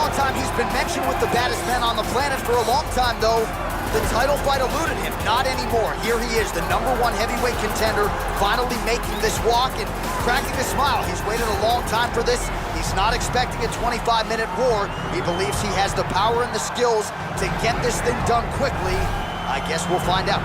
long time. He's been mentioned with the baddest men on the planet for a long time, though. The title fight eluded him. Not anymore. Here he is, the #1 heavyweight contender, finally making this walk and cracking a smile. He's waited a long time for this. He's not expecting a 25-minute war. He believes he has the power and the skills to get this thing done quickly. I guess we'll find out.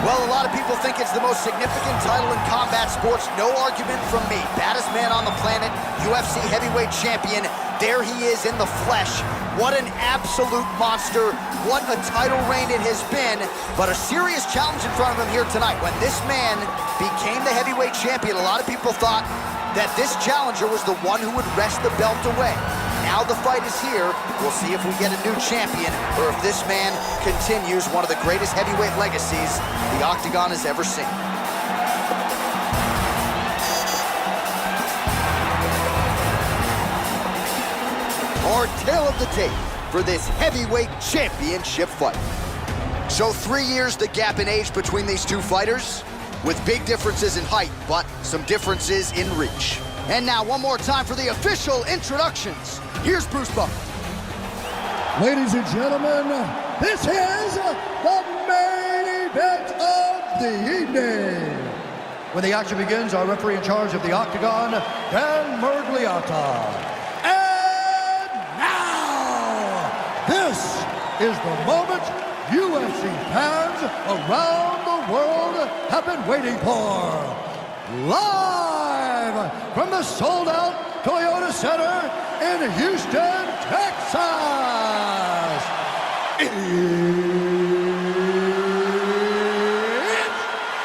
Well, a lot of people think it's the most significant title in combat sports. No argument from me. Baddest man on the planet, UFC heavyweight champion. There he is in the flesh. What an absolute monster. What a title reign it has been. But a serious challenge in front of him here tonight. When this man became the heavyweight champion, a lot of people thought that this challenger was the one who would wrest the belt away. Now the fight is here. We'll see if we get a new champion or if this man continues one of the greatest heavyweight legacies the Octagon has ever seen. Our tale of the tape for this heavyweight championship fight. So 3 years the gap in age between these two fighters, with big differences in height, but some differences in reach. And now one more time for the official introductions. Here's Bruce Buck. Ladies and gentlemen, this is the main event of the evening. When the action begins, our referee in charge of the Octagon, Dan Mergliata. And now, this is the moment UFC fans around the world have been waiting for. Live from the sold-out Toyota Center in Houston, Texas. It's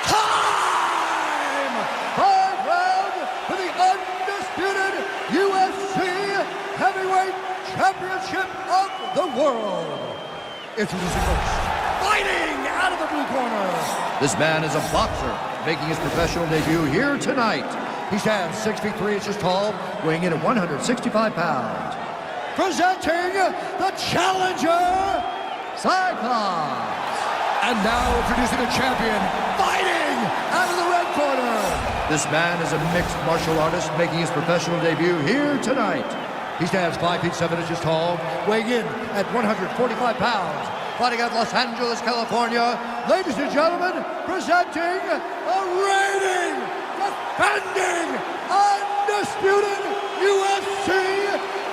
time! 5 rounds for the undisputed UFC Heavyweight Championship of the world. Introducing first, fighting out of the blue corner. This man is a boxer, making his professional debut here tonight. He stands 6 feet 3 inches tall, weighing in at 165 pounds. Presenting the challenger, Cyclops. And now introducing the champion, fighting out of the red corner. This man is a mixed martial artist, making his professional debut here tonight. He stands 5 feet 7 inches tall, weighing in at 145 pounds. Fighting out of Los Angeles, California. Ladies and gentlemen, presenting a reigning, defending, undisputed UFC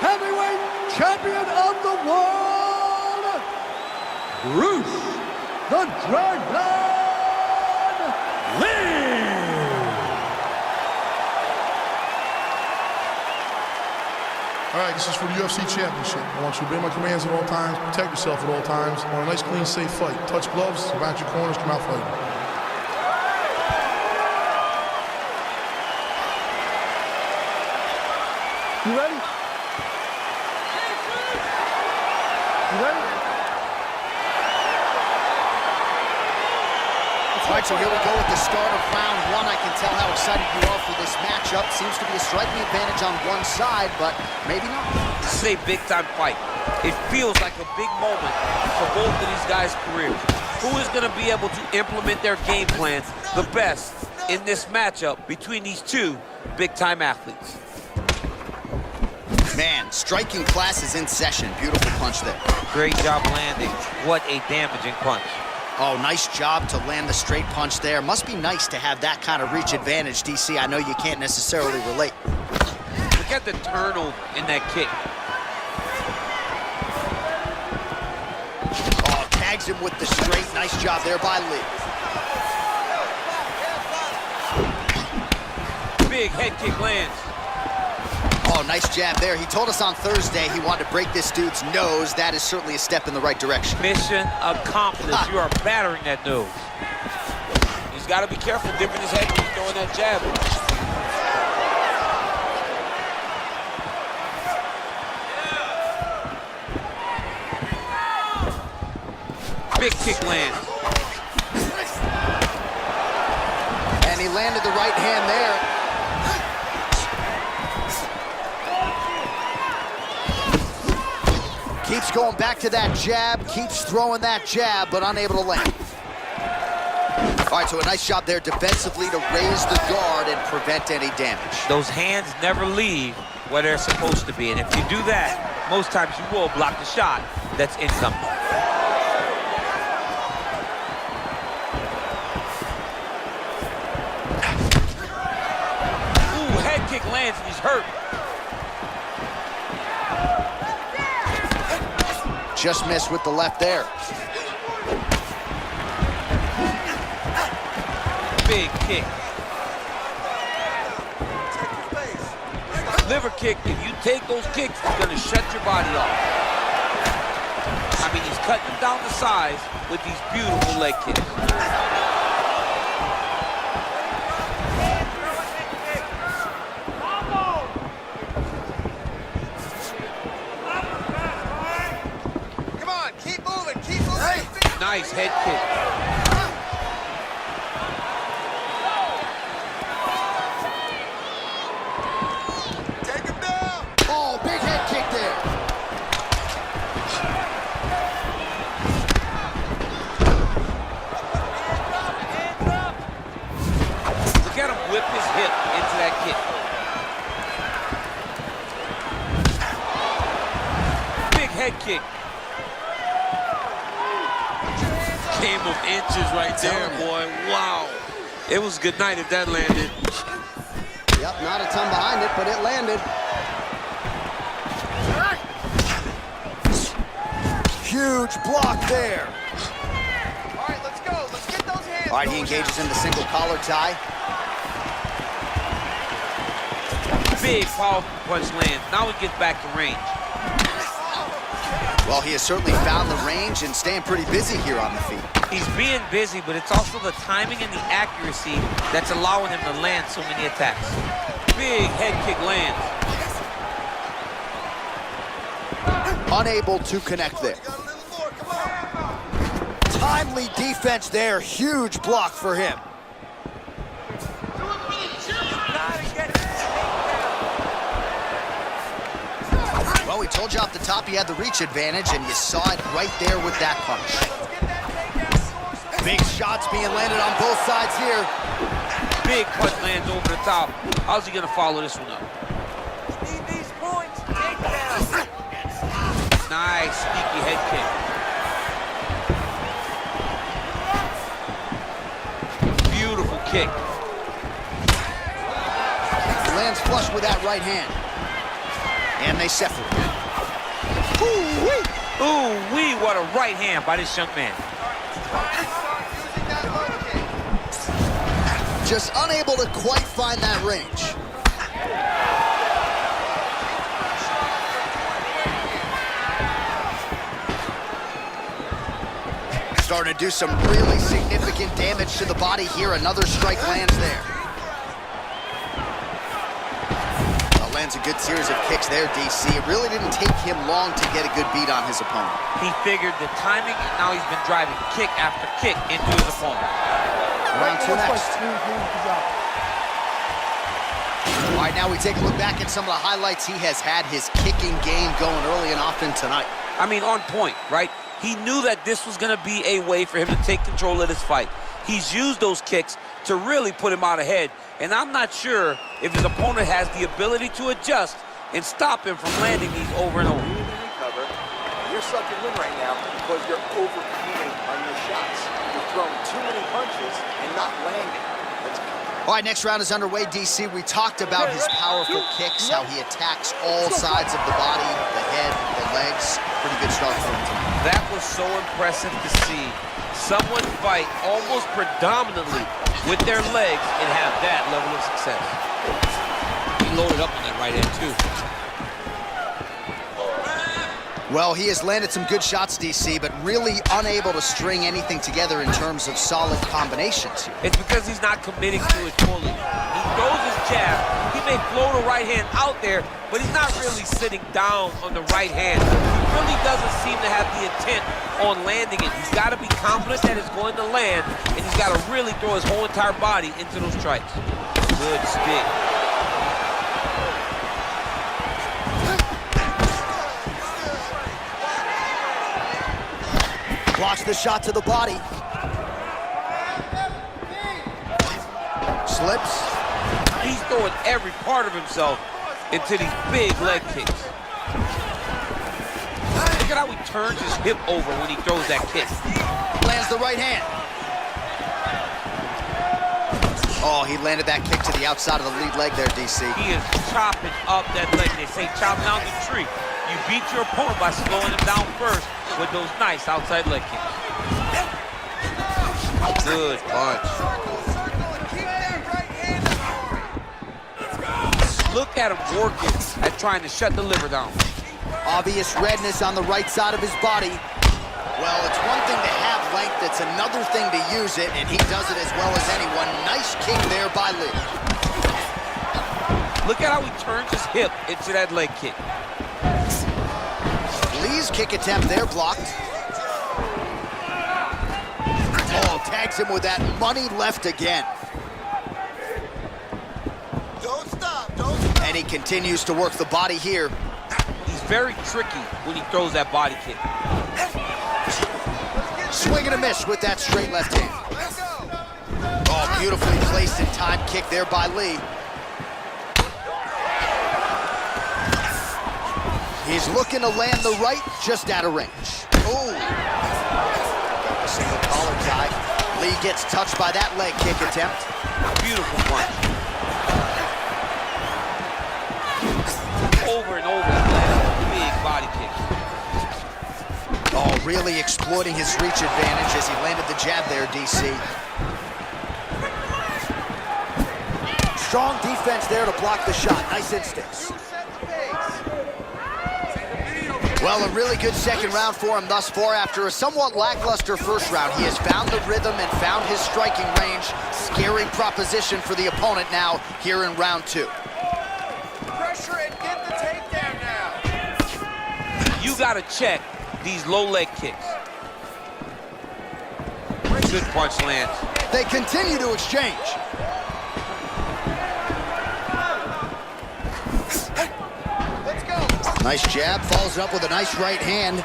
heavyweight champion of the world, Bruce the Dragon Lee. All right, this is for the UFC Championship. I want you to obey my commands at all times, protect yourself at all times. I want a nice, clean, safe fight. Touch gloves, surround your corners, come out fighting. You ready? You ready? All right, so here we go with the start of round 1. I can tell how excited you are for this matchup. Seems to be a striking advantage on one side, but maybe not. This is a big-time fight. It feels like a big moment for both of these guys' careers. Who is going to be able to implement their game plans the best in this matchup between these two big-time athletes? Man, striking class is in session. Beautiful punch there. Great job landing. What a damaging punch. Oh, nice job to land the straight punch there. Must be nice to have that kind of reach advantage, DC. I know you can't necessarily relate. Look at the turnover in that kick. Oh, tags him with the straight. Nice job there by Lee. Big head kick lands. Oh, nice jab there. He told us on Thursday he wanted to break this dude's nose. That is certainly a step in the right direction. Mission accomplished. You are battering that nose. He's got to be careful dipping his head when he's throwing that jab. Big kick lands. And he landed the right hand there. Keeps going back to that jab, keeps throwing that jab, but unable to land. All right, so a nice job there defensively to raise the guard and prevent any damage. Those hands never leave where they're supposed to be, and if you do that, most times you will block the shot that's incoming. Ooh, head kick lands and he's hurt. Just missed with the left there. Big kick. Liver kick, if you take those kicks, it's gonna shut your body off. I mean, he's cutting them down to size with these beautiful leg kicks. Come on, keep moving, keep moving. Hey. Nice head kick. Whip his hip into that kick. Big head kick. Game of inches right there, boy. Wow. It was good night if that landed. Yep, not a ton behind it, but it landed. Huge block there. All right, let's go. Let's get those hands. All right, he engages in the single collar tie. Big, powerful punch lands. Now he gets back to range. Well, he has certainly found the range and staying pretty busy here on the feet. He's being busy, but it's also the timing and the accuracy that's allowing him to land so many attacks. Big head kick lands. Unable to connect there. Timely defense there. Huge block for him. Well, we told you off the top he had the reach advantage, and you saw it right there with that punch. Big shots being landed on both sides here. Big punch lands over the top. How's he gonna follow this one up? Need these points. Take down. Nice, sneaky head kick. Beautiful kick. He lands flush with that right hand. And they separate. Ooh-wee. Ooh-wee, what a right hand by this young man. Just unable to quite find that range. Starting to do some really significant damage to the body here. Another strike lands there. Lands a good series of kicks there, DC. It really didn't take him long to get a good beat on his opponent. He figured the timing, and now he's been driving kick after kick into his opponent. Round two next. All right, now we take a look back at some of the highlights. He has had his kicking game going early and often tonight. I mean, on point, right? He knew that this was going to be a way for him to take control of this fight. He's used those kicks to really put him out ahead, and I'm not sure if his opponent has the ability to adjust and stop him from landing these over and over. You need to recover. You're sucking in right now because you're overcommitting on your shots. You're throwing too many punches and not landing. Let's go. All right, next round is underway, DC. We talked about his powerful kicks, how he attacks all sides of the body, the head, the legs. Pretty good start for him tonight. That was so impressive to see. Someone fight almost predominantly with their legs and have that level of success. He loaded up on that right hand, too. Well, he has landed some good shots, DC, but really unable to string anything together in terms of solid combinations. It's because he's not committing to it fully. He throws his jab. He may float a right hand out there, but he's not really sitting down on the right hand. He really doesn't seem to have the intent on landing it. He's got to be confident that it's going to land, and he's got to really throw his whole entire body into those strikes. Good stick. Blocks the shot to the body. Slips. He's throwing every part of himself into these big leg kicks. Look at how he turns his hip over when he throws that kick. Lands the right hand. Oh, he landed that kick to the outside of the lead leg there, DC. He is chopping up that leg. They say chop down the tree. You beat your opponent by slowing him down first with those nice outside leg kicks. Good punch. Look at him working at trying to shut the liver down. Obvious redness on the right side of his body. Well, it's one thing to have length, it's another thing to use it, and he does it as well as anyone. Nice kick there by Lee. Look at how he turns his hip into that leg kick. Lee's kick attempt there blocked. Oh, tags him with that money left again. Don't stop, don't stop. And he continues to work the body here. He's very tricky when he throws that body kick. Swing and a miss with that straight left hand. Oh, beautifully placed and timed kick there by Lee. He's looking to land the right, just out of range. Oh. Single collar tie. Lee gets touched by that leg kick attempt. Beautiful punch. Over and over, big body kick. Oh, really exploiting his reach advantage as he landed the jab there, DC. Strong defense there to block the shot. Nice instincts. Well, a really good second round for him thus far. After a somewhat lackluster first round, he has found the rhythm and found his striking range. Scary proposition for the opponent now here in round two. Pressure and get the takedown now. You gotta check these low leg kicks. Good punch lands. They continue to exchange. Let's go. Nice jab, follows it up with a nice right hand.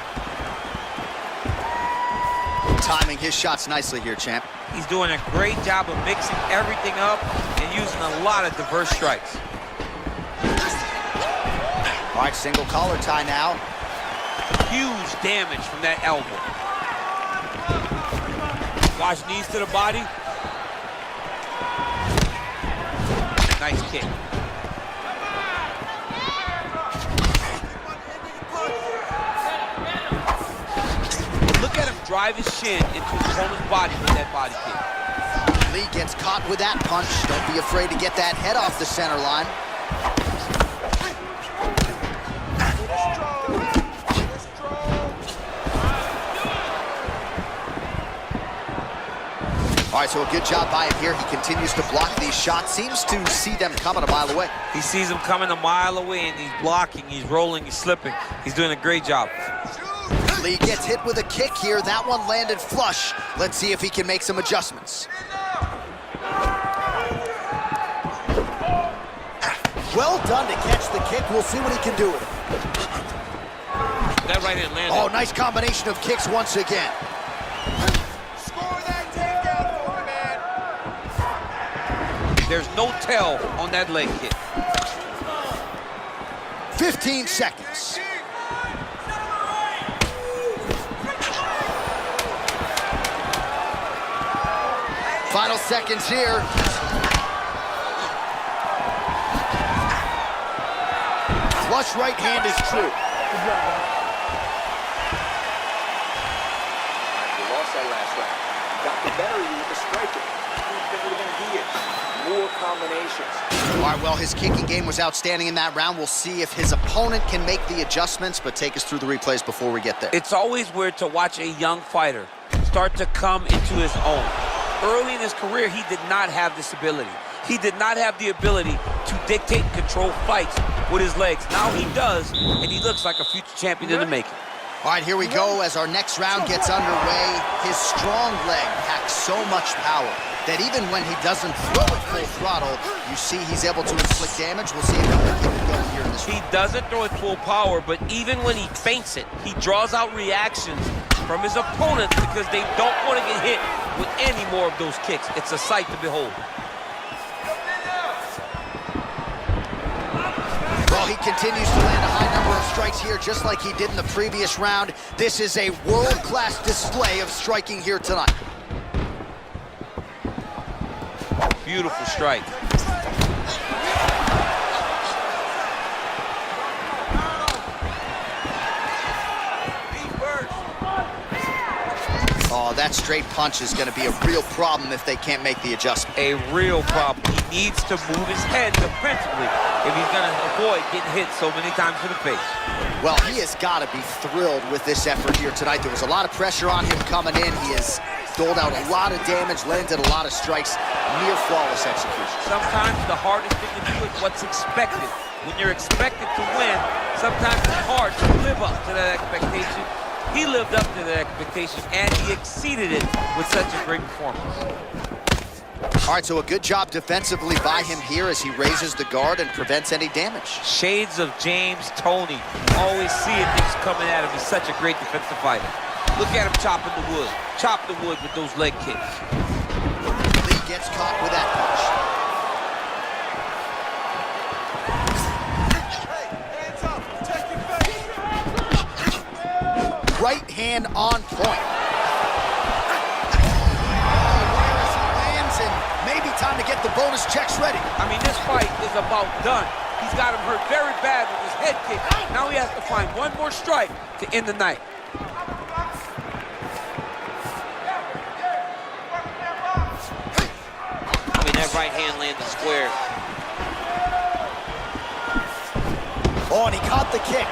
Timing his shots nicely here, champ. He's doing a great job of mixing everything up and using a lot of diverse strikes. All right, single collar tie now. Huge damage from that elbow. Watch knees to the body. Nice kick. Look at him drive his shin into his opponent's body with that body kick. Lee gets caught with that punch. Don't be afraid to get that head off the center line. All right, so a good job by him here. He continues to block these shots. Seems to see them coming a mile away. He sees them coming a mile away, and he's blocking, he's rolling, he's slipping. He's doing a great job. Lee gets hit with a kick here. That one landed flush. Let's see if he can make some adjustments. Well done to catch the kick. We'll see what he can do with it. That right hand landed. Oh, nice combination of kicks once again. Score that takedown for me, man. There's no tell on that leg kick. 15 seconds. Final seconds here. Flush right hand is true. You lost that last round. Got the better of you with the striking. He's better than he is. More combinations. All right, well, his kicking game was outstanding in that round. We'll see if his opponent can make the adjustments, but take us through the replays before we get there. It's always weird to watch a young fighter start to come into his own. Early in his career, he did not have this ability. He did not have the ability to dictate and control fights with his legs. Now he does, and he looks like a future champion in the making. All right, here we go as our next round gets underway. His strong leg packs so much power that even when he doesn't throw it full throttle, you see he's able to inflict damage. We'll see if he can keep it going here in this round. He doesn't throw it full power, but even when he feints it, he draws out reactions from his opponents because they don't want to get hit with any more of those kicks. It's a sight to behold. Well, he continues to land a high number of strikes here, just like he did in the previous round. This is a world-class display of striking here tonight. Beautiful strike. Oh, that straight punch is going to be a real problem if they can't make the adjustment. A real problem. He needs to move his head defensively if he's going to avoid getting hit so many times in the face. Well, he has got to be thrilled with this effort here tonight. There was a lot of pressure on him coming in. He has doled out a lot of damage, landed a lot of strikes, near flawless execution. Sometimes the hardest thing to do is what's expected. When you're expected to win, sometimes it's hard to live up to that expectation. He lived up to that expectation, and he exceeded it with such a great performance. All right, so a good job defensively by him here as he raises the guard and prevents any damage. Shades of James Toney. Always seeing things coming at him. He's such a great defensive fighter. Look at him chopping the wood. Chop the wood with those leg kicks. Lee gets caught with that punch. Right hand on point. Lands, and maybe time to get the bonus checks ready. I mean, this fight is about done. He's got him hurt very bad with his head kick. Now he has to find one more strike to end the night. I mean, that right hand landed square. Oh, and he caught the kick.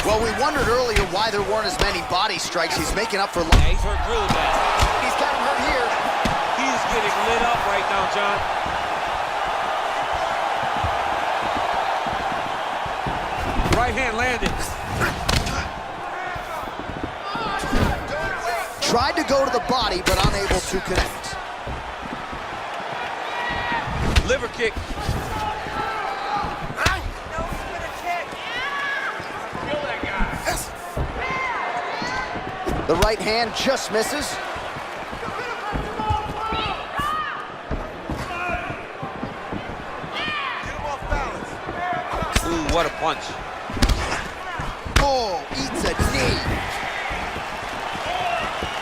Well, we wondered earlier why there weren't as many body strikes. He's making up for... Yeah, he's hurt real bad. He's got him hurt here. He's getting lit up right now, John. Right hand landed. Tried to go to the body, but unable to connect. Liver kick. The right hand just misses. Ooh, what a punch. Oh, eats a knee.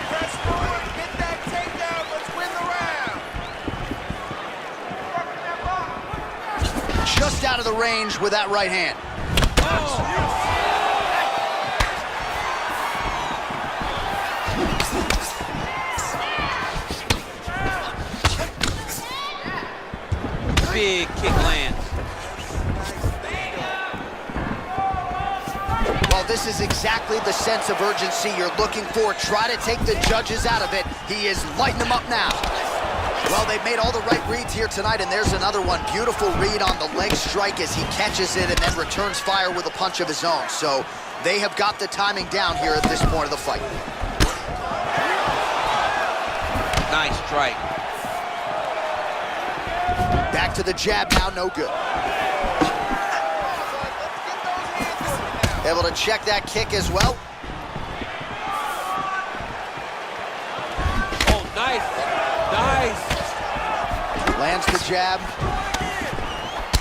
Press forward, get that takedown, let's win the round. Just out of the range with that right hand. Oh. Big kick lands. Well, this is exactly the sense of urgency you're looking for. Try to take the judges out of it. He is lighting them up now. Well, they've made all the right reads here tonight, and there's another one. Beautiful read on the leg strike as he catches it and then returns fire with a punch of his own. So they have got the timing down here at this point of the fight. Nice strike. Back to the jab now, no good. Able to check that kick as well. Oh, nice. Nice. Lands the jab.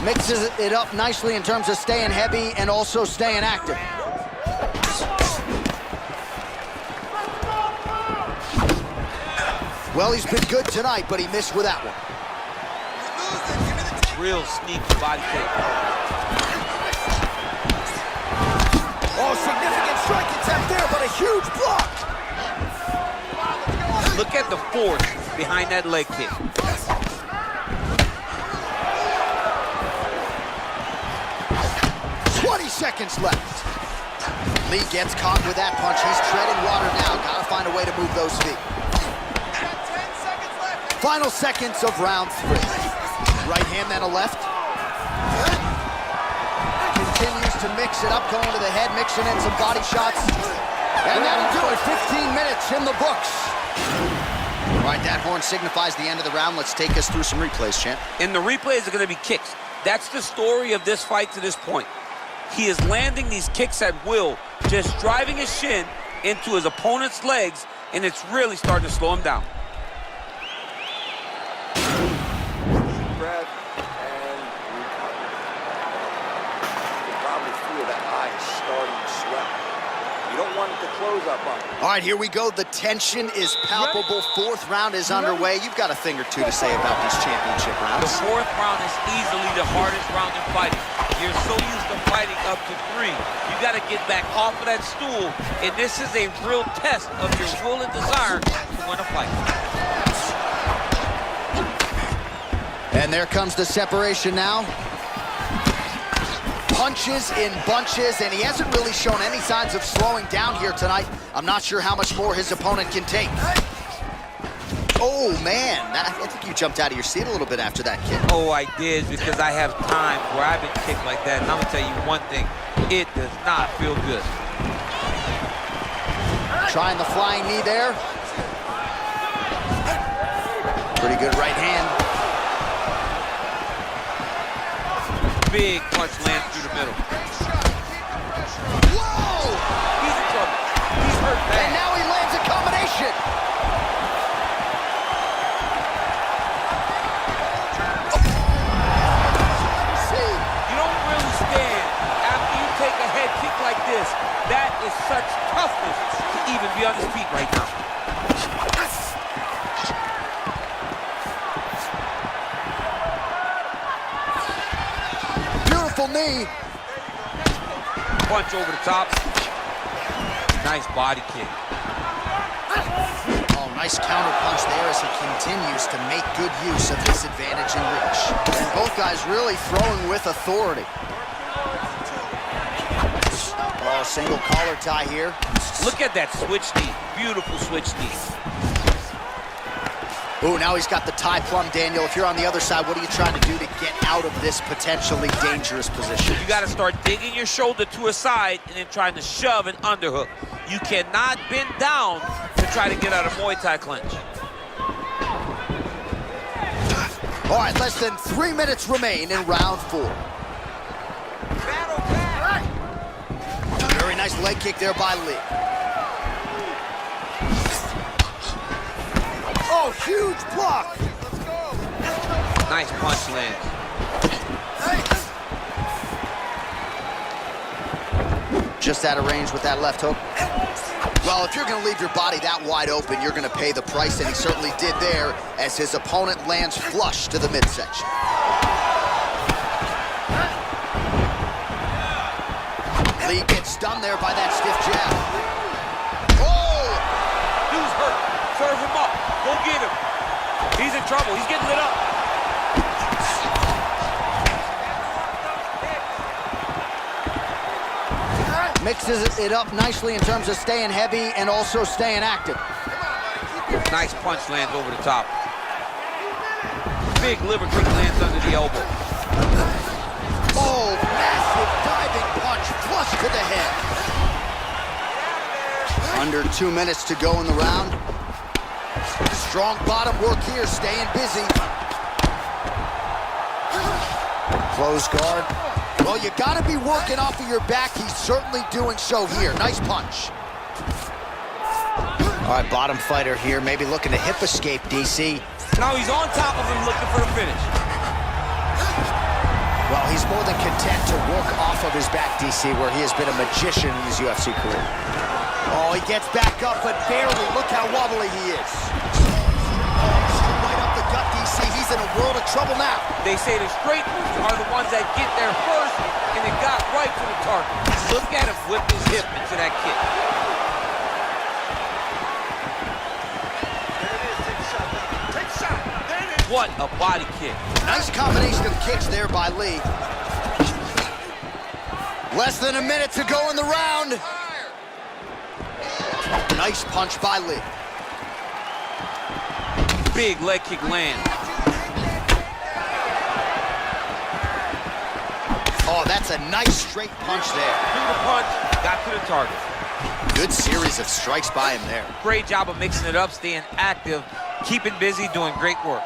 Mixes it up nicely in terms of staying heavy and also staying active. Well, he's been good tonight, but he missed with that one. Real sneaky body kick. Oh, significant strike attempt there, but a huge block. Look at the force behind that leg kick. 20 seconds left. Lee gets caught with that punch. He's treading water now. Gotta find a way to move those feet. 10 seconds left. Final seconds of round 3. Right hand, then a left. Continues to mix it up, going to the head, mixing in some body shots. And that'll do it. 15 minutes in the books. All right, that horn signifies the end of the round. Let's take us through some replays, champ. And the replays are going to be kicks. That's the story of this fight to this point. He is landing these kicks at will, just driving his shin into his opponent's legs, and it's really starting to slow him down. Breath and recover. You can probably feel that eye starting to swell. You don't want it to close up on you. All right, here we go. The tension is palpable. Fourth round is underway. You've got a thing or two to say about these championship rounds. The fourth round is easily the hardest round in fighting. You're so used to fighting up to 3. You got to get back off of that stool, and this is a real test of your will and desire to win a fight. And there comes the separation now. Punches in bunches, and he hasn't really shown any signs of slowing down here tonight. I'm not sure how much more his opponent can take. Oh, man. I think you jumped out of your seat a little bit after that kick. Oh, I did, because I have times where I've been kicked like that, and I'm going to tell you one thing. It does not feel good. Trying the flying knee there. Pretty good right hand. Big punch lands through the middle. Whoa! He's in trouble. He's hurt bad. And now he lands a combination. You don't really stand after you take a head kick like this. That is such toughness to even be on his feet right now. Knee. Punch over the top. Nice body kick. Oh, nice counter punch there as he continues to make good use of his advantage in reach. And both guys really throwing with authority. Oh, single collar tie here. Look at that switch knee. Beautiful switch knee. Oh, now he's got the tie plum, Daniel. If you're on the other side, what are you trying to do to get out of this potentially dangerous position? You got to start digging your shoulder to a side and then trying to shove an underhook. You cannot bend down to try to get out of Muay Thai clinch. All right, less than 3 minutes remain in round 4. Very nice leg kick there by Lee. Oh, huge block. Nice punch lands. Just out of range with that left hook. Well, if you're going to leave your body that wide open, you're going to pay the price, and he certainly did there as his opponent lands flush to the midsection. Lee gets stunned there by that stiff jab. Oh! Dude's hurt. Serve him up. Go get him. He's in trouble. He's getting lit up. Mixes it up nicely in terms of staying heavy and also staying active. Nice punch lands over the top. Big liver kick lands under the elbow. Oh, massive diving punch flush to the head. Under 2 minutes to go in the round. Strong bottom work here, staying busy. Close guard. Well, you gotta be working off of your back. He's certainly doing so here. Nice punch. All right, bottom fighter here, maybe looking to hip escape, DC. Now he's on top of him looking for the finish. Well, he's more than content to work off of his back, DC, where he has been a magician in his UFC career. Oh, he gets back up, but barely. Look how wobbly he is. Right up the gut, DC. He's in a world of trouble now. They say the straight moves are the ones that get there first, and it got right to the target. Look at him whip his hip into that kick. What a body kick. Nice combination of kicks there by Lee. Less than a minute to go in the round. Nice punch by Lee. Big leg kick land. Oh, that's a nice straight punch there. Threw the punch, got to the target. Good series of strikes by him there. Great job of mixing it up, staying active, keeping busy, doing great work.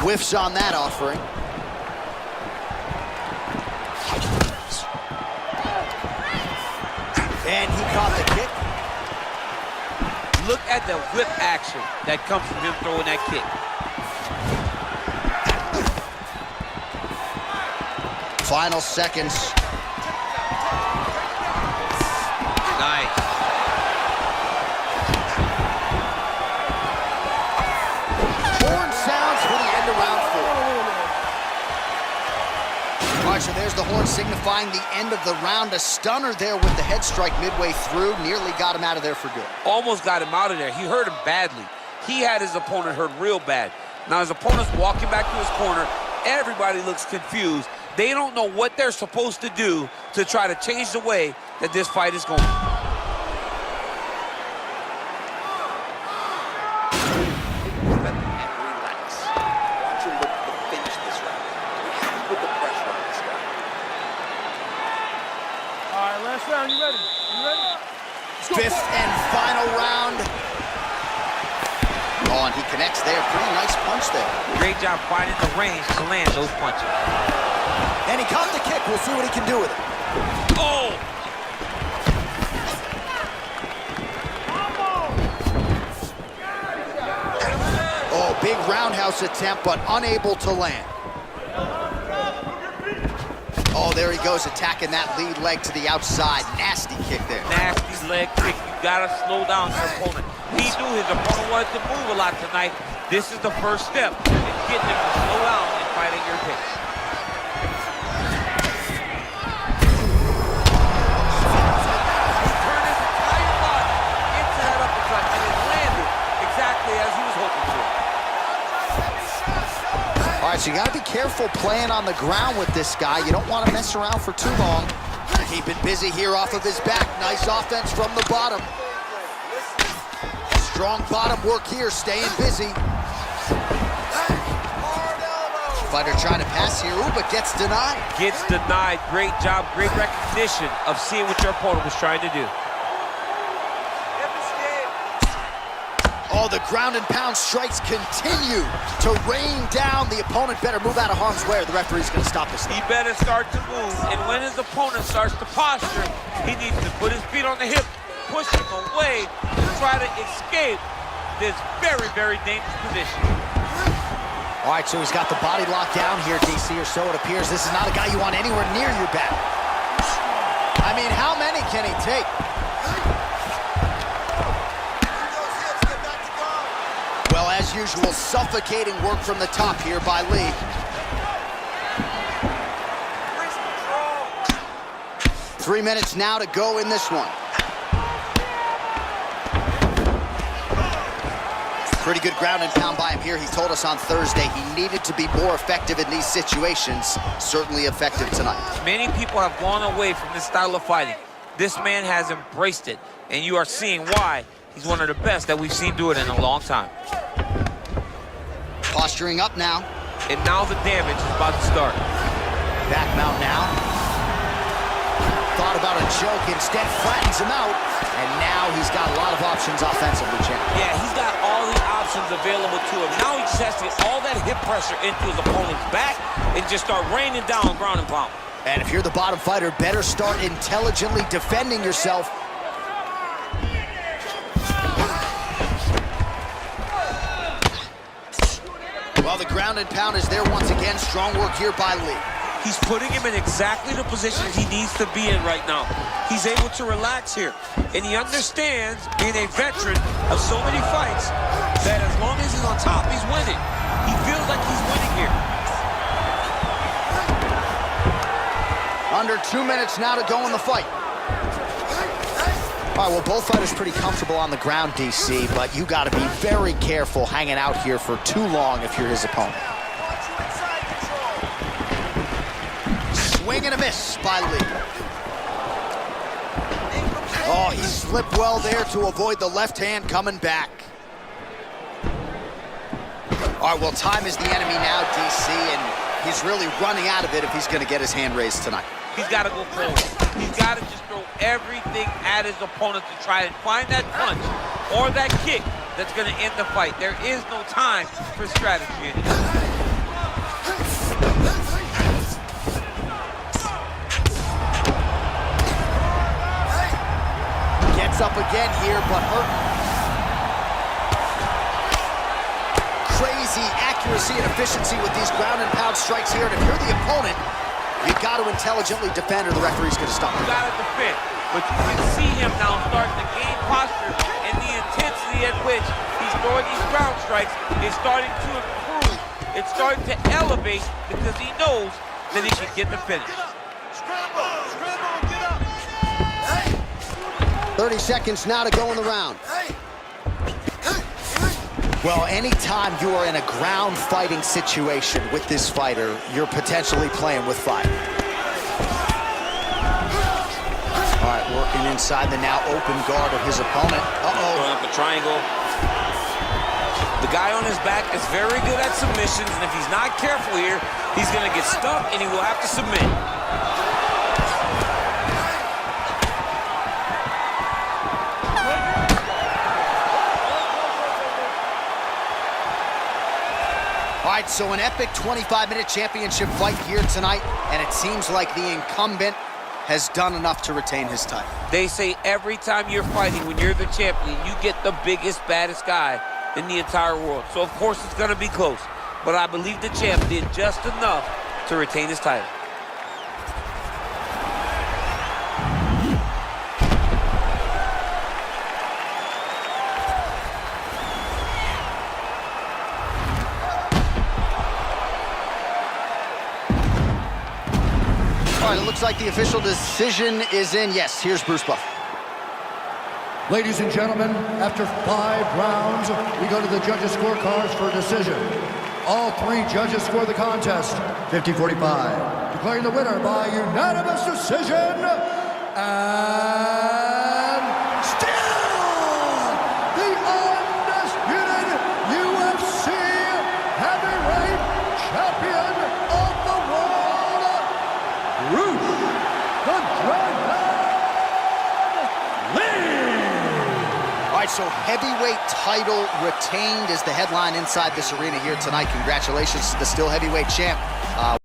Whiffs on that offering. caught the kick. Look at the whip action that comes from him throwing that kick. Final seconds. Nice. Horn sounds for the end of round 4. All right, so there's the horn signifying the end of the round. A stunner there with the head strike midway through. Nearly got him out of there for good. Almost got him out of there. He hurt him badly. He had his opponent hurt real bad. Now his opponent's walking back to his corner. Everybody looks confused. They don't know what they're supposed to do to try to change the way that this fight is going. And relax. Watch him look to finish this round. We have to put the pressure on this guy. All right, last round. You ready? You ready? Fifth and final round. Oh, and he connects there. Pretty nice punch there. Great job finding the range to land those punches. And he caught the kick. We'll see what he can do with it. Oh! Oh, big roundhouse attempt, but unable to land. Oh, there he goes, attacking that lead leg to the outside. Nasty kick there. Nasty leg kick. You gotta slow down your opponent. He knew his opponent wanted to move a lot tonight. This is the first step in getting him to slow down and fighting your pace. All right, so you got to be careful playing on the ground with this guy. You don't want to mess around for too long. Keep it busy here off of his back. Nice offense from the bottom. Strong bottom work here, staying busy. Fighter trying to pass here, ooh, but gets denied. Gets denied. Great job, great recognition of seeing what your opponent was trying to do. Oh, the ground and pound strikes continue to rain down. The opponent better move out of harm's way or the referee's going to stop this. He better start to move, and when his opponent starts to posture, he needs to put his feet on the hip, push him away, to try to escape this very, very dangerous position. All right, so he's got the body locked down here, DC, or so it appears. This is not a guy you want anywhere near your back. I mean, how many can he take? Well, as usual, suffocating work from the top here by Lee. Control. 3 minutes now to go in this one. Pretty good ground and pound by him here. He told us on Thursday he needed to be more effective in these situations. Certainly effective tonight. Many people have gone away from this style of fighting. This man has embraced it, and you are seeing why he's one of the best that we've seen do it in a long time. Posturing up now. And now the damage is about to start. Back mount now. Thought about a choke, instead flattens him out. And now he's got a lot of options offensively, champ. Yeah, he's got all the options available to him. Now he just has to get all that hip pressure into his opponent's back and just start raining down ground and pound. And if you're the bottom fighter, better start intelligently defending yourself. Well, the ground and pound is there once again. Strong work here by Lee. He's putting him in exactly the position he needs to be in right now. He's able to relax here. And he understands, being a veteran of so many fights, that as long as he's on top, he's winning. He feels like he's winning here. Under 2 minutes now to go in the fight. All right, well, both fighters pretty comfortable on the ground, DC, but you got to be very careful hanging out here for too long if you're his opponent. Swing and a miss by Lee. Oh, he slipped well there to avoid the left hand coming back. All right, well, time is the enemy now, DC, and he's really running out of it if he's going to get his hand raised tonight. He's got to go forward. He's got to just throw everything at his opponent to try and find that punch or that kick that's going to end the fight. There is no time for strategy anymore. Gets up again here, but hurting. Crazy accuracy and efficiency with these ground and pound strikes here. And if you're the opponent, you've got to intelligently defend or the referee's going to stop you. You got to defend. But you can see him now starting to gain posture, and the intensity at which he's throwing these ground strikes is starting to improve. It's starting to elevate because he knows that he can get the finish. 30 seconds now to go in the round. Well, anytime you are in a ground fighting situation with this fighter, you're potentially playing with fire. All right, working inside the now open guard of his opponent. Throwing up a triangle. The guy on his back is very good at submissions, and if he's not careful here, he's going to get stuck, and he will have to submit. All right, so an epic 25-minute championship fight here tonight, and it seems like the incumbent has done enough to retain his title. They say every time you're fighting, when you're the champion, you get the biggest, baddest guy in the entire world. So, of course, it's going to be close. But I believe the champ did just enough to retain his title. All right, it looks like the official decision is in. Yes, here's Bruce Buffer. Ladies and gentlemen, after 5 rounds, we go to the judges' scorecards for a decision. All 3 judges score the contest 50-45, declaring the winner by unanimous decision, and still the undisputed UFC heavyweight champion of the world, Bruce the Dragon. All right, so heavyweight title retained is the headline inside this arena here tonight. Congratulations to the still heavyweight champ.